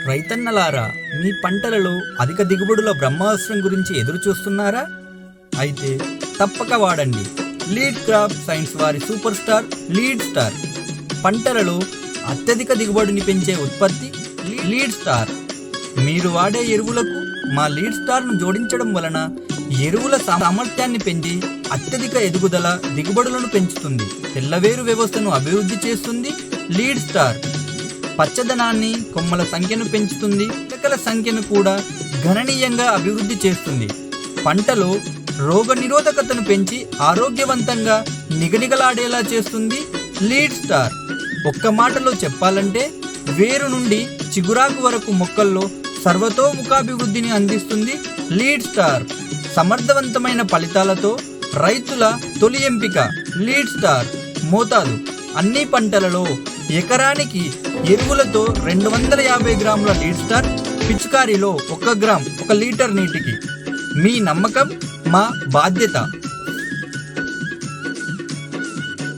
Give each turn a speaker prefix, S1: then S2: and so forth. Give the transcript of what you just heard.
S1: రైతన్నలారా, మీ పంటలలో అధిక దిగుబడుల బ్రహ్మాస్త్రం గురించి ఎదురు చూస్తున్నారా? అయితే తప్పక వాడండి లీడ్ క్రాప్ సైన్స్ వారి సూపర్ స్టార్ లీడ్ స్టార్. పంటలలో అత్యధిక దిగుబడిని పెంచే ఉత్పత్తి లీడ్ స్టార్. మీరు వాడే ఎరువులకు మా లీడ్ స్టార్ను జోడించడం వలన ఎరువుల సామర్థ్యాన్ని పెంచి అత్యధిక ఎదుగుదల దిగుబడులను పెంచుతుంది. తెల్లవేరు వ్యవస్థను అభివృద్ధి చేస్తుంది లీడ్ స్టార్. పచ్చదనాన్ని, కొమ్మల సంఖ్యను పెంచుతుంది. పిలకల సంఖ్యను కూడా గణనీయంగా అభివృద్ధి చేస్తుంది. పంటలో రోగ నిరోధకతను పెంచి ఆరోగ్యవంతంగా నిగనిగలాడేలా చేస్తుంది లీడ్ స్టార్. ఒక్క మాటలో చెప్పాలంటే వేరు నుండి చిగురాకు వరకు మొక్కల్లో సర్వతోముఖాభివృద్ధిని అందిస్తుంది లీడ్ స్టార్. సమర్థవంతమైన ఫలితాలతో రైతుల తొలి ఎంపిక లీడ్ స్టార్. మోతాదు: అన్ని పంటలలో ఎకరానికి ఎరువులతో 250 గ్రాముల లీడ్ స్టార్, పిచికారీలో 1 గ్రామ్ 1 లీటర్ నీటికి. మీ నమ్మకం మా బాధ్యత.